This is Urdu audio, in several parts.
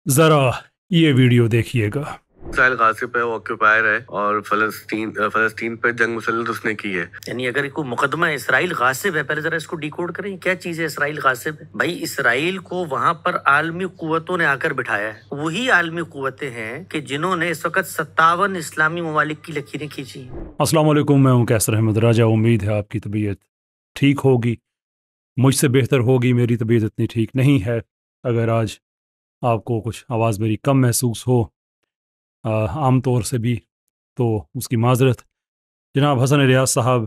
ذرا یہ ویڈیو دیکھیے گا۔ اسرائیل غاصب ہے، وہ آکوپائر ہے، اور فلسطین پہ جنگ مسلط اس نے کی ہے۔ یعنی اگر کوئی مقدمہ ہے اسرائیل غاصب ہے، پہلے ذرا اس کو ڈیکوڈ کریں، کیا چیز ہے اسرائیل غاصب ہے؟ بھائی اسرائیل کو وہاں پر عالمی قوتوں نے آ کر بٹھایا ہے، وہی عالمی قوتیں ہیں کہ جنہوں نے اس وقت 57 اسلامی ممالک کی لکیریں کھینچی ہیں۔ السلام علیکم، میں ہوں کیسر احمد راجہ۔ امید ہے آپ کی طبیعت ٹھیک ہوگی، مجھ سے بہتر ہوگی۔ میری طبیعت اتنی ٹھیک نہیں ہے۔ اگر آج آپ کو کچھ آواز میری کم محسوس ہو عام طور سے بھی، تو اس کی معذرت۔ جناب حسن ریاض صاحب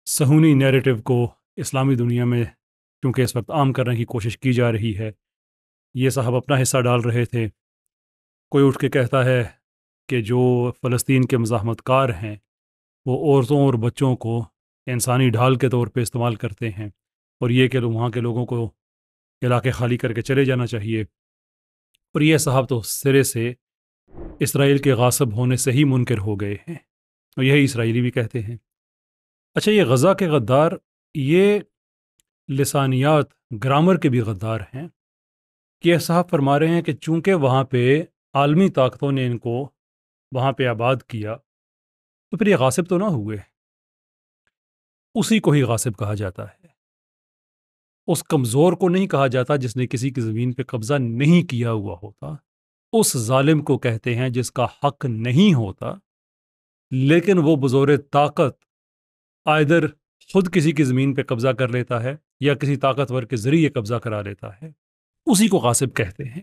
صہیونی نیریٹو کو اسلامی دنیا میں کیونکہ اس وقت عام کرنے کی کوشش کی جا رہی ہے، یہ صاحب اپنا حصہ ڈال رہے تھے۔ کوئی اٹھ کے کہتا ہے کہ جو فلسطین کے مزاحمت کار ہیں وہ عورتوں اور بچوں کو انسانی ڈھال کے طور پہ استعمال کرتے ہیں، اور یہ کہ وہاں کے لوگوں کو علاقے خالی کر کے چلے جانا چاہیے۔ اور یہ صاحب تو سرے سے اسرائیل کے غاصب ہونے سے ہی منکر ہو گئے ہیں، اور یہی اسرائیلی بھی کہتے ہیں۔ اچھا، یہ غزہ کے غدار، یہ لسانیات گرامر کے بھی غدار ہیں کہ یہ صاحب فرما رہے ہیں کہ چونکہ وہاں پہ عالمی طاقتوں نے ان کو وہاں پہ آباد کیا تو پھر یہ غاصب تو نہ ہوئے، اسی کو ہی غاصب کہا جاتا ہے۔ اس کمزور کو نہیں کہا جاتا جس نے کسی کی زمین پہ قبضہ نہیں کیا ہوا ہوتا، اس ظالم کو کہتے ہیں جس کا حق نہیں ہوتا لیکن وہ بزور طاقت آئدر خود کسی کی زمین پہ قبضہ کر لیتا ہے یا کسی طاقتور کے ذریعے قبضہ کرا لیتا ہے، اسی کو غاصب کہتے ہیں۔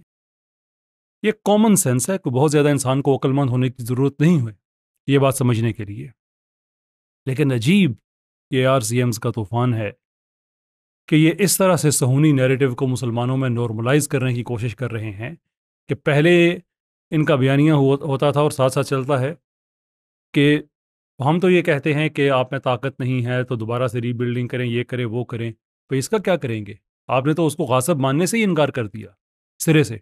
یہ کامن سینس ہے کہ بہت زیادہ انسان کو عقل مند ہونے کی ضرورت نہیں ہوئے یہ بات سمجھنے کے لیے، لیکن عجیب یہ RCMs کا طوفان ہے کہ یہ اس طرح سے صہیونی نیریٹو کو مسلمانوں میں نارملائز کرنے کی کوشش کر رہے ہیں کہ پہلے ان کا بیانیہ ہوتا تھا اور ساتھ ساتھ چلتا ہے کہ ہم تو یہ کہتے ہیں کہ آپ میں طاقت نہیں ہے تو دوبارہ سے ری بلڈنگ کریں، یہ کریں وہ کریں، تو اس کا کیا کریں گے؟ آپ نے تو اس کو غاصب ماننے سے ہی انکار کر دیا سرے سے۔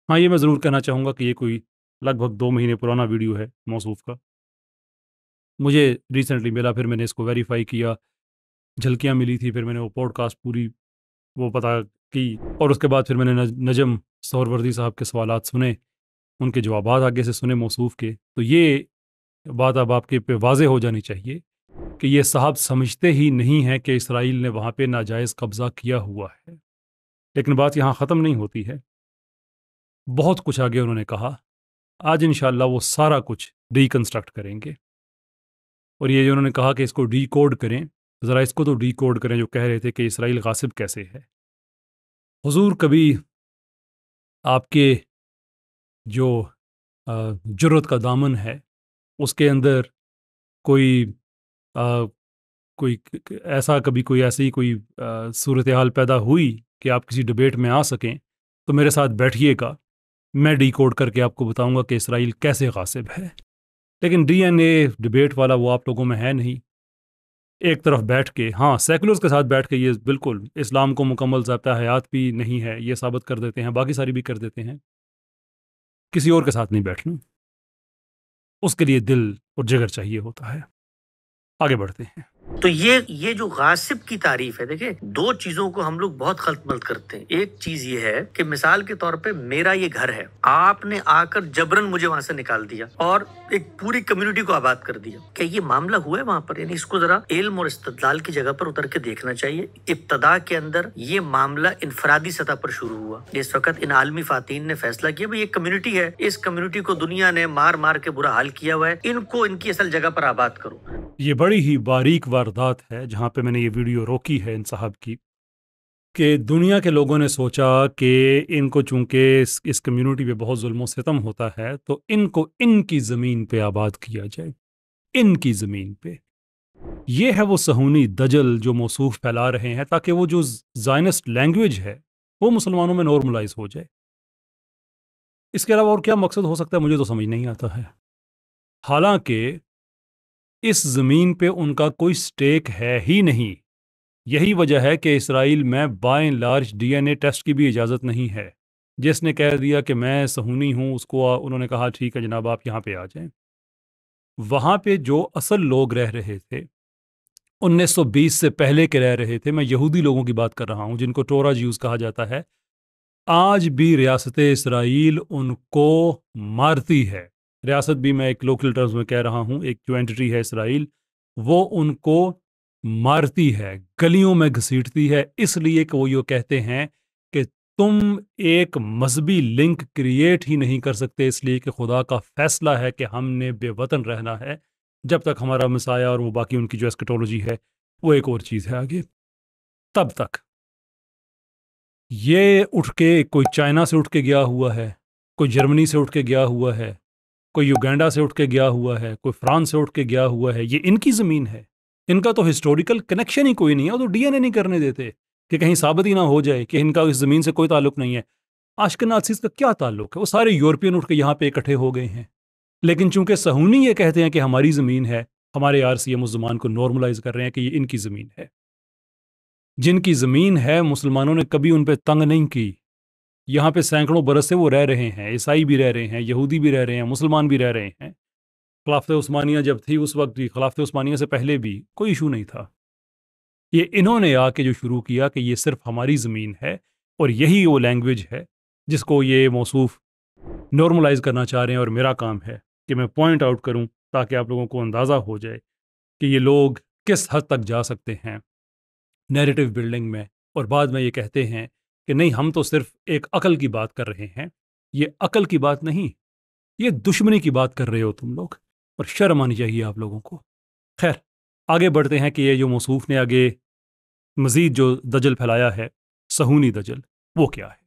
ہاں، یہ میں ضرور کہنا چاہوں گا کہ یہ کوئی لگ بھگ 2 مہینے پرانا ویڈیو ہے موصوف کا، مجھے ریسنٹلی ملا، پھر میں نے اس کو ویریفائی کیا، جھلکیاں ملی تھی، پھر میں نے وہ پوڈ کاسٹ پوری وہ پتہ کی، اور اس کے بعد پھر میں نے نجم سہروردی صاحب کے سوالات سنے، ان کے جوابات آگے سے سنے موصوف کے۔ تو یہ بات اب آپ کے پہ واضح ہو جانی چاہیے کہ یہ صاحب سمجھتے ہی نہیں ہیں کہ اسرائیل نے وہاں پہ ناجائز قبضہ کیا ہوا ہے۔ لیکن بات یہاں ختم نہیں ہوتی ہے، بہت کچھ آگے انہوں نے کہا۔ آج انشاءاللہ وہ سارا کچھ ریکنسٹرکٹ کریں گے، اور یہ جو انہوں نے کہا کہ اس کو ڈی کوڈ کریں، ذرا اس کو تو ڈی کوڈ کریں، جو کہہ رہے تھے کہ اسرائیل غاصب کیسے ہے۔ حضور کبھی آپ کے جو جرت کا دامن ہے اس کے اندر کوئی ایسا کبھی کوئی ایسی کوئی صورتحال پیدا ہوئی کہ آپ کسی ڈبیٹ میں آ سکیں تو میرے ساتھ بیٹھیے گا، میں ڈی کوڈ کر کے آپ کو بتاؤں گا کہ اسرائیل کیسے غاصب ہے۔ لیکن DNA ڈبیٹ والا وہ آپ لوگوں میں ہے نہیں۔ ایک طرف بیٹھ کے، ہاں سیکولرز کے ساتھ بیٹھ کے یہ بالکل اسلام کو مکمل ضابطہ حیات بھی نہیں ہے یہ ثابت کر دیتے ہیں، باقی ساری بھی کر دیتے ہیں۔ کسی اور کے ساتھ نہیں بیٹھنا، اس کے لیے دل اور جگر چاہیے ہوتا ہے۔ آگے بڑھتے ہیں۔ تو یہ جو غاصب کی تعریف ہے، دیکھیں 2 چیزوں کو ہم لوگ بہت خلط ملط کرتے ہیں۔ ایک چیز یہ ہے کہ مثال کے طور پہ میرا یہ گھر ہے، آپ نے آ کر جبرن مجھے وہاں سے نکال دیا اور ایک پوری کمیونٹی کو آباد کر دیا، کیا یہ معاملہ ہوا ہے وہاں پر؟ یعنی اس کو ذرا علم اور استدلال کی جگہ پر اتر کے دیکھنا چاہیے۔ ابتدا کے اندر یہ معاملہ انفرادی سطح پر شروع ہوا، اس وقت ان عالمی فاتحین نے فیصلہ کیا بھئی ایک کمیونٹی ہے، اس کمیونٹی کو دنیا نے مار مار کے برا حال کیا ہوا ہے، ان کو ان کی اصل جگہ پر آباد کرو۔ یہ بڑی ہی باریک واردات ہے جہاں پہ میں نے یہ ویڈیو روکی ہے ان صاحب کی، کہ دنیا کے لوگوں نے سوچا کہ ان کو چونکہ اس کمیونٹی پہ بہت ظلم و ستم ہوتا ہے تو ان کو ان کی زمین پہ آباد کیا جائے، ان کی زمین پہ۔ یہ ہے وہ صہیونی دجل جو موصوف پھیلا رہے ہیں تاکہ وہ جو زائنسٹ لینگویج ہے وہ مسلمانوں میں نارملائز ہو جائے۔ اس کے علاوہ اور کیا مقصد ہو سکتا ہے مجھے تو سمجھ نہیں آتا ہے۔ حالانکہ اس زمین پہ ان کا کوئی سٹیک ہے ہی نہیں، یہی وجہ ہے کہ اسرائیل میں by and large DNA test کی بھی اجازت نہیں ہے۔ جس نے کہہ دیا کہ میں صہیونی ہوں اس کو انہوں نے کہا ٹھیک ہے جناب آپ یہاں پہ آ جائیں۔ وہاں پہ جو اصل لوگ رہ رہے تھے 1920 سے پہلے کے رہ رہے تھے، میں یہودی لوگوں کی بات کر رہا ہوں جن کو ٹورا جیوز کہا جاتا ہے، آج بھی ریاست اسرائیل ان کو مارتی ہے. ریاست بھی میں ایک لوکل ٹرمز میں کہہ رہا ہوں، ایک جو اینٹی ہے اسرائیل، وہ ان کو مارتی ہے، گلیوں میں گھسیٹتی ہے، اس لیے کہ وہ یہ کہتے ہیں کہ تم ایک مذہبی لنک کریٹ ہی نہیں کر سکتے، اس لیے کہ خدا کا فیصلہ ہے کہ ہم نے بے وطن رہنا ہے جب تک ہمارا مسایہ اور وہ باقی ان کی جو اسکٹولوجی ہے وہ ایک اور چیز ہے آگے. تب تک یہ اٹھ کے کوئی چائنا سے اٹھ کے گیا ہوا ہے، کوئی جرمنی سے اٹھ کے گیا ہوا ہے، کوئی یوگینڈا سے اٹھ کے گیا ہوا ہے، کوئی فرانس سے اٹھ کے گیا ہوا ہے. یہ ان کی زمین ہے، ان کا تو ہسٹوریکل کنیکشن ہی کوئی نہیں ہے. وہ تو ڈی این اے نہیں کرنے دیتے کہ کہیں ثابت ہی نہ ہو جائے کہ ان کا اس زمین سے کوئی تعلق نہیں ہے. اشکنازیز کا کیا تعلق ہے؟ وہ سارے یورپین اٹھ کے یہاں پہ اکٹھے ہو گئے ہیں، لیکن چونکہ صہیونی یہ کہتے ہیں کہ ہماری زمین ہے، ہمارے RCM اس زمان کو نارملائز کر رہے ہیں کہ یہ ان کی زمین ہے. جن کی زمین ہے مسلمانوں نے کبھی ان پہ تنگ نہیں کی. یہاں پہ سینکڑوں برس سے وہ رہ رہے ہیں، عیسائی بھی رہ رہے ہیں، یہودی بھی رہ رہے ہیں، مسلمان بھی رہ رہے ہیں. خلافت عثمانیہ جب تھی اس وقت بھی، خلافت عثمانیہ سے پہلے بھی کوئی ایشو نہیں تھا. یہ انہوں نے آ کے جو شروع کیا کہ یہ صرف ہماری زمین ہے، اور یہی وہ لینگویج ہے جس کو یہ موصوف نارملائز کرنا چاہ رہے ہیں. اور میرا کام ہے کہ میں پوائنٹ آؤٹ کروں تاکہ آپ لوگوں کو اندازہ ہو جائے کہ یہ لوگ کس حد تک جا سکتے ہیں نیریٹو بلڈنگ میں، اور بعد میں یہ کہتے ہیں کہ نہیں ہم تو صرف ایک عقل کی بات کر رہے ہیں. یہ عقل کی بات نہیں، یہ دشمنی کی بات کر رہے ہو تم لوگ، اور شرم آنی چاہیے آپ لوگوں کو. خیر آگے بڑھتے ہیں کہ یہ جو موصوف نے آگے مزید جو دجل پھیلایا ہے، صہیونی دجل، وہ کیا ہے؟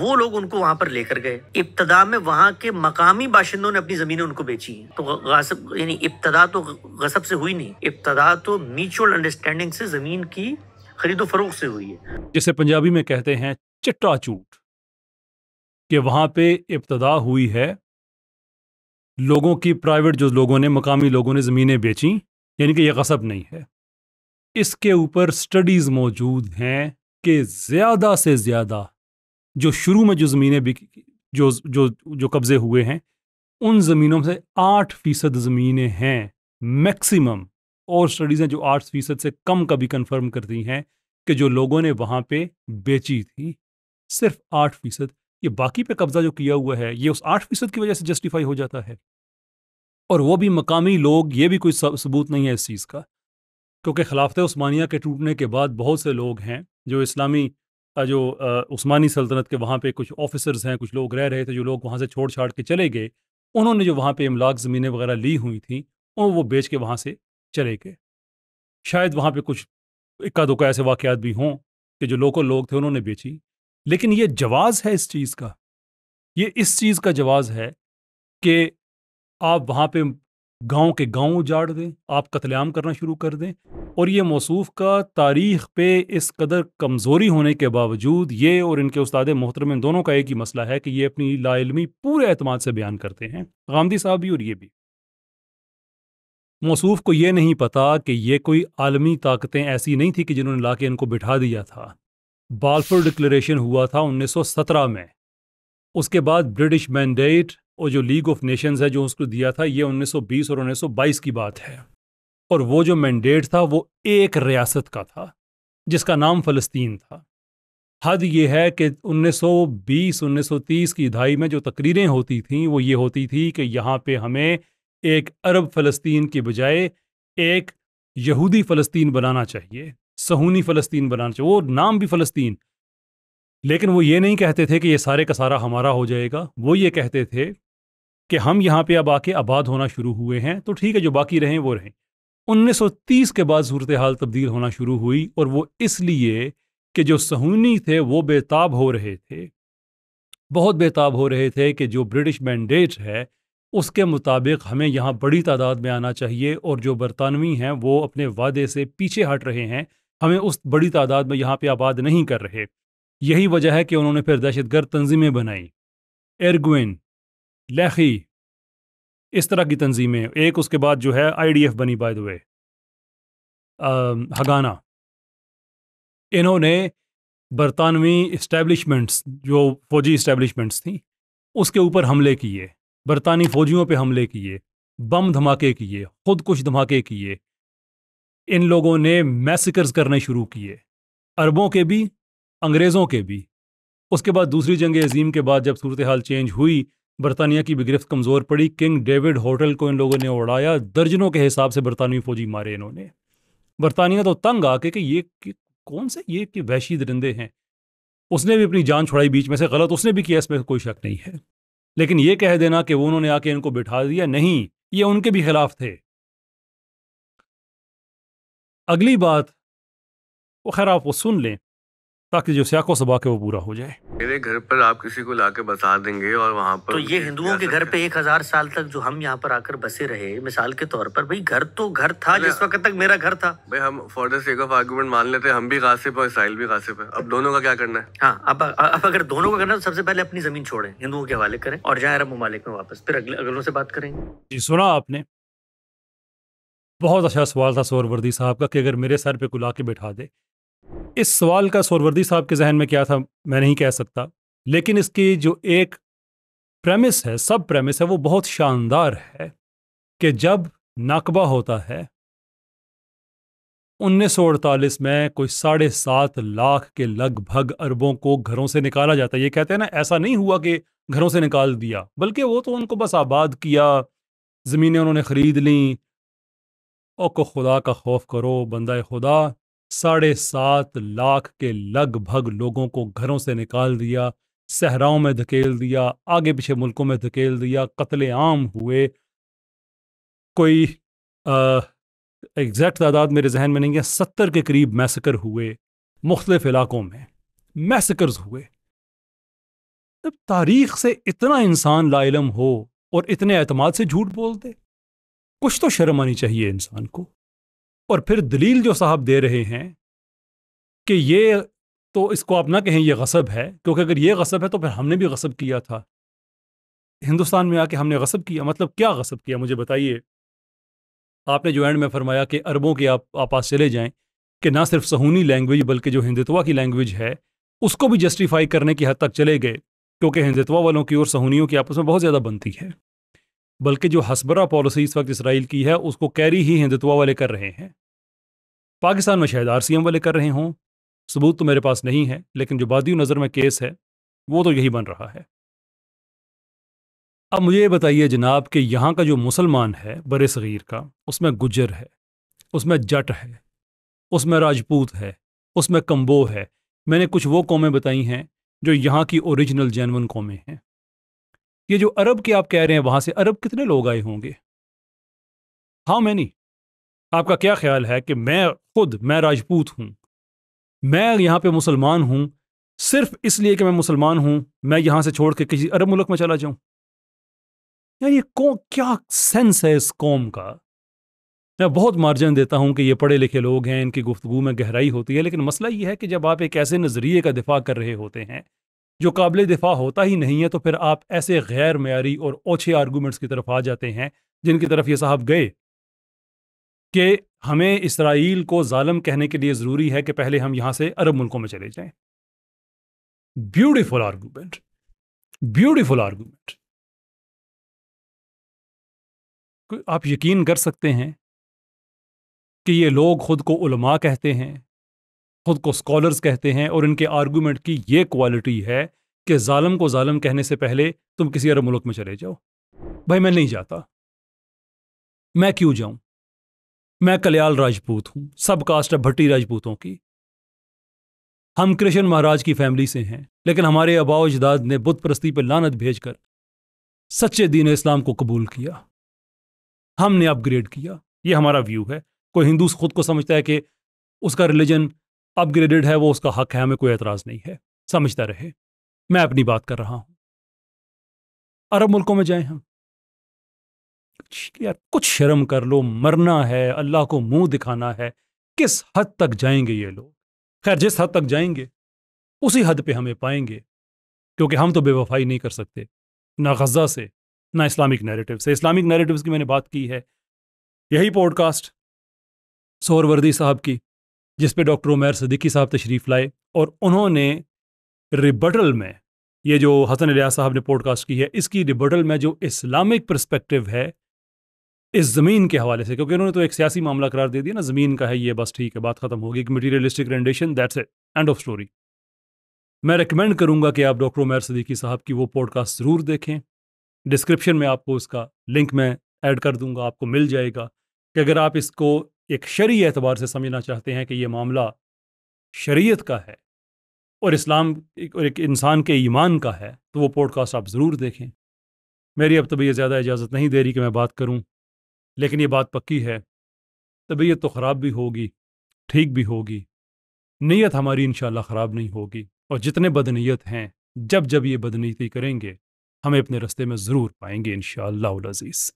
وہ لوگ ان کو وہاں پر لے کر گئے. ابتدا میں وہاں کے مقامی باشندوں نے اپنی زمینیں ان کو بیچی ہیں. تو غاصب یعنی ابتدا تو غصب سے ہوئی نہیں، ابتدا تو میوچل انڈرسٹینڈنگ سے زمین کی خرید و فروخت سے ہوئی ہے، جسے پنجابی میں کہتے ہیں چٹا چوٹ، کہ وہاں پہ ابتدا ہوئی ہے. لوگوں کی پرائیویٹ جو لوگوں نے، مقامی لوگوں نے زمینیں بیچیں، یعنی کہ یہ غصب نہیں ہے. اس کے اوپر سٹڈیز موجود ہیں کہ زیادہ سے زیادہ جو شروع میں جو زمینیں جو جو جو قبضے ہوئے ہیں، ان زمینوں سے 8% زمینیں ہیں میکسیمم. اور سٹڈیز ہیں جو 8% سے کم کا بھی کنفرم کرتی ہیں کہ جو لوگوں نے وہاں پہ بیچی تھی، صرف 8%. یہ باقی پہ قبضہ جو کیا ہوا ہے یہ اس 8% کی وجہ سے جسٹیفائی ہو جاتا ہے، اور وہ بھی مقامی لوگ. یہ بھی کوئی ثبوت نہیں ہے اس چیز کا، کیونکہ خلافت عثمانیہ کے ٹوٹنے کے بعد بہت سے لوگ ہیں جو اسلامی جو عثمانی سلطنت کے وہاں پہ کچھ آفیسرز ہیں، کچھ لوگ رہ رہے تھے، جو لوگ وہاں سے چھوڑ چھاڑ کے چلے گئے، انہوں نے جو وہاں پہ املاک زمینیں وغیرہ لی ہوئی تھیں وہ بیچ کے وہاں سے چلے گئے. شاید وہاں پہ کچھ اکا دکا ایسے واقعات بھی ہوں کہ جو لوکل لوگ تھے انہوں نے بیچی. لیکن یہ جواز ہے اس چیز کا، یہ اس چیز کا جواز ہے کہ آپ وہاں پہ گاؤں کے گاؤں اجاڑ دیں، آپ قتل عام کرنا شروع کر دیں. اور یہ موصوف کا تاریخ پہ اس قدر کمزوری ہونے کے باوجود، یہ اور ان کے استاد محترم ان دونوں کا ایک ہی مسئلہ ہے کہ یہ اپنی لا علمی پورے اعتماد سے بیان کرتے ہیں، غامدی صاحب بھی اور یہ بھی. موصوف کو یہ نہیں پتا کہ یہ کوئی عالمی طاقتیں ایسی نہیں تھی کہ جنہوں نے لا کے ان کو بٹھا دیا تھا. بالفور ڈکلیریشن ہوا تھا 1917 میں، اس کے بعد برٹش مینڈیٹ اور جو لیگ آف نیشنز ہے جو اس کو دیا تھا، یہ 1920 اور 1922 کی بات ہے. اور وہ جو مینڈیٹ تھا وہ ایک ریاست کا تھا جس کا نام فلسطین تھا. حد یہ ہے کہ 1920 1930 کی دہائی میں جو تقریریں ہوتی تھیں وہ یہ ہوتی تھی کہ یہاں پہ ہمیں ایک عرب فلسطین کی بجائے ایک یہودی فلسطین بنانا چاہیے، صہیونی فلسطین بنانا چاہیے. وہ نام بھی فلسطین، لیکن وہ یہ نہیں کہتے تھے کہ یہ سارے کا سارا ہمارا ہو جائے گا. وہ یہ کہتے تھے کہ ہم یہاں پہ اب آ کے آباد ہونا شروع ہوئے ہیں تو ٹھیک ہے، جو باقی رہیں وہ رہیں. 1930 کے بعد صورتحال تبدیل ہونا شروع ہوئی، اور وہ اس لیے کہ جو صہیونی تھے وہ بے تاب ہو رہے تھے، بہت بے تاب ہو رہے تھے کہ جو برٹش مینڈیٹ ہے اس کے مطابق ہمیں یہاں بڑی تعداد میں آنا چاہیے، اور جو برطانوی ہیں وہ اپنے وعدے سے پیچھے ہٹ رہے ہیں، ہمیں اس بڑی تعداد میں یہاں پہ آباد نہیں کر رہے. یہی وجہ ہے کہ انہوں نے پھر دہشت گرد تنظیمیں بنائیں، ایرگوین، لیخی، اس طرح کی تنظیمیں. ایک اس کے بعد جو ہے IDF بنی بائی دی وے، ہگانا. انہوں نے برطانوی اسٹیبلشمنٹس جو فوجی اسٹیبلشمنٹس تھیں اس کے اوپر حملے کیے، برطانوی فوجیوں پہ حملے کیے، بم دھماکے کیے، خود کش دھماکے کیے. ان لوگوں نے میسیکرز کرنے شروع کیے، عربوں کے بھی انگریزوں کے بھی. اس کے بعد دوسری جنگ عظیم کے بعد جب صورتحال چینج ہوئی، برطانیہ کی بھی گرفت کمزور پڑی، کنگ ڈیوڈ ہوٹل کو ان لوگوں نے اڑایا، درجنوں کے حساب سے برطانوی فوجی مارے انہوں نے۔ برطانیہ تو تنگ آ کے کہ یہ کون سے یہ کہ وحشی درندے ہیں، اس نے بھی اپنی جان چھڑائی بیچ میں سے، غلط اس نے بھی کیا، اس میں کوئی شک نہیں ہے، لیکن یہ کہہ دینا کہ انہوں نے آ کے ان کو بٹھا دیا، نہیں، یہ ان کے بھی خلاف تھے۔ اگلی بات وہ خیر آپ وہ سن لیں تاکہ جو سیاق و سباق ہے وہ پورا ہو جائے۔ میرے گھر پر آپ کسی کو لا کے بسا دیں گے اور وہاں پر تو یہ ہندوؤں کے گھر پہ 1000 سال تک جو ہم یہاں پر آ کر بسے رہے، مثال کے طور پر بھئی گھر تو گھر تھا جس وقت تک میرا گھر تھا۔ بھائی ہم for the sake of argument مان لیتے ہیں ہم بھی غاصب اور اسرائیل بھی غاصب ہے، اب دونوں کا کیا کرنا ہے؟ ہاں، اب اگر دونوں کا کرنا تو سب سے پہلے اپنی زمین چھوڑیں، ہندوؤں کے حوالے کریں اور جائیں عرب ممالک میں واپس، پھر اگلوں سے بات کریں گے۔ جی سنا آپ نے، بہت اچھا سوال تھا سہروردی صاحب کا کہ اگر میرے سر پہ کوئی لا کے بٹھا دے۔ اس سوال کا سہروردی صاحب کے ذہن میں کیا تھا میں نہیں کہہ سکتا، لیکن اس کی جو ایک پریمس ہے، سب پریمس ہے، وہ بہت شاندار ہے کہ جب نکبہ ہوتا ہے 1948 میں کوئی 7.5 لاکھ کے لگ بھگ عربوں کو گھروں سے نکالا جاتا ہے۔ یہ کہتے ہیں نا ایسا نہیں ہوا کہ گھروں سے نکال دیا، بلکہ وہ تو ان کو بس آباد کیا، زمینیں انہوں نے خرید لیں۔ او کو خدا کا خوف کرو بندہ خدا، 7.5 لاکھ کے لگ بھگ لوگوں کو گھروں سے نکال دیا، صحراؤں میں دھکیل دیا، آگے پیچھے ملکوں میں دھکیل دیا، قتل عام ہوئے۔ کوئی ایگزیکٹ تعداد میرے ذہن میں نہیں ہے، 70 کے قریب میسکر ہوئے مختلف علاقوں میں، میسکرز ہوئے۔ جب تاریخ سے اتنا انسان لا علم ہو اور اتنے اعتماد سے جھوٹ بول دے، کچھ تو شرم آنی چاہیے انسان کو۔ اور پھر دلیل جو صاحب دے رہے ہیں کہ یہ تو اس کو آپ نہ کہیں یہ غصب ہے، کیونکہ اگر یہ غصب ہے تو پھر ہم نے بھی غصب کیا تھا ہندوستان میں آ کے، ہم نے غصب کیا، مطلب کیا غصب کیا مجھے بتائیے۔ آپ نے جو اینڈ میں فرمایا کہ عربوں کے آپ پاس چلے جائیں کہ نہ صرف صہیونی لینگویج بلکہ جو ہندتوا کی لینگویج ہے اس کو بھی جسٹیفائی کرنے کی حد تک چلے گئے، کیونکہ ہندتوا والوں کی اور صہیونیوں کی آپس میں بہت زیادہ بنتی ہے، بلکہ جو ہسبرا پالیسی اس وقت اسرائیل کی ہے اس کو کیری ہی ہندتوا والے کر رہے ہیں، پاکستان میں شاید RCM والے کر رہے ہوں، ثبوت تو میرے پاس نہیں ہے، لیکن جو بادی نظر میں کیس ہے وہ تو یہی بن رہا ہے۔ اب مجھے یہ بتائیے جناب کہ یہاں کا جو مسلمان ہے بر صغیر کا، اس میں گجر ہے، اس میں جٹ ہے، اس میں راجپوت ہے، اس میں کمبو ہے، میں نے کچھ وہ قومیں بتائی ہیں جو یہاں کی اوریجنل جینون قومیں ہیں۔ یہ جو عرب کے آپ کہہ رہے ہیں وہاں سے عرب کتنے لوگ آئے ہوں گے؟ ہاں میں نہیں، آپ کا کیا خیال ہے کہ میں راجپوت ہوں، میں یہاں پہ مسلمان ہوں، صرف اس لیے کہ میں مسلمان ہوں میں یہاں سے چھوڑ کے کسی عرب ملک میں چلا جاؤں؟ یعنی کیا سینس ہے اس قوم کا؟ میں بہت مارجن دیتا ہوں کہ یہ پڑھے لکھے لوگ ہیں، ان کی گفتگو میں گہرائی ہوتی ہے، لیکن مسئلہ یہ ہے کہ جب آپ ایک ایسے نظریے کا دفاع کر رہے ہوتے ہیں جو قابل دفاع ہوتا ہی نہیں ہے، تو پھر آپ ایسے غیر معیاری اور اوچھے آرگومنٹس کی طرف آ جاتے ہیں جن کی طرف یہ صاحب گئے کہ ہمیں اسرائیل کو ظالم کہنے کے لیے ضروری ہے کہ پہلے ہم یہاں سے عرب ملکوں میں چلے جائیں۔ Beautiful argument, beautiful argument. آپ یقین کر سکتے ہیں کہ یہ لوگ خود کو علماء کہتے ہیں، خود کو اسکالرز کہتے ہیں، اور ان کے آرگومنٹ کی یہ کوالٹی ہے کہ ظالم کو ظالم کہنے سے پہلے تم کسی عرب ملک میں چلے جاؤ۔ بھائی میں نہیں جاتا، میں کیوں جاؤں؟ میں کلیال راجپوت ہوں، سب کاسٹ ہے بھٹی راجپوتوں کی، ہم کرشن مہاراج کی فیملی سے ہیں، لیکن ہمارے آباء و اجداد نے بت پرستی پہ لعنت بھیج کر سچے دین اسلام کو قبول کیا، ہم نے اپ گریڈ کیا۔ یہ ہمارا ویو ہے۔ کوئی ہندو خود کو سمجھتا ہے کہ اس کا ریلیجن اپ گریڈڈ ہے، وہ اس کا حق ہے، ہمیں کوئی اعتراض نہیں ہے، سمجھتا رہے، میں اپنی بات کر رہا ہوں۔ عرب ملکوں میں جائیں ہم، یار کچھ شرم کر لو، مرنا ہے، اللہ کو منہ دکھانا ہے، کس حد تک جائیں گے یہ لوگ؟ خیر جس حد تک جائیں گے اسی حد پہ ہمیں پائیں گے، کیونکہ ہم تو بے وفائی نہیں کر سکتے، نہ غزہ سے نہ اسلامک نیریٹو سے۔ اسلامک نیریٹوز کی میں نے بات کی ہے، یہی پوڈ کاسٹ سہروردی صاحب کی، جس پہ ڈاکٹر عمیر صدیقی صاحب تشریف لائے، اور انہوں نے ریبٹل میں، یہ جو حسن الیاس صاحب نے پوڈ کاسٹ کی ہے، اس کی ریبٹل میں جو اسلامک پرسپیکٹو ہے اس زمین کے حوالے سے، کیونکہ انہوں نے تو ایک سیاسی معاملہ قرار دے دیا نا، زمین کا ہے یہ، بس ٹھیک ہے، بات ختم ہوگی، ایک materialistic rendition, that's it, end of story. میں ریکمینڈ کروں گا کہ آپ ڈاکٹر عمیر صدیقی صاحب کی وہ پوڈ کاسٹ ضرور دیکھیں. ڈسکرپشن میں آپ کو اس کا لنک میں ایڈ کر دوں گا, آپ کو مل جائے گا کہ اگر آپ اس کو ایک شرعی اعتبار سے سمجھنا چاہتے ہیں کہ یہ معاملہ شریعت کا ہے اور اسلام اور ایک انسان کے ایمان کا ہے, تو وہ پوڈ کاسٹ آپ ضرور دیکھیں. میری اب طبیعت زیادہ اجازت نہیں دے رہی کہ میں بات کروں, لیکن یہ بات پکی ہے, طبیعت تو خراب بھی ہوگی, ٹھیک بھی ہوگی, نیت ہماری انشاءاللہ خراب نہیں ہوگی. اور جتنے بدنیت ہیں جب یہ بدنیتی کریں گے ہمیں اپنے رستے میں ضرور پائیں گے انشاءاللہ العزیز.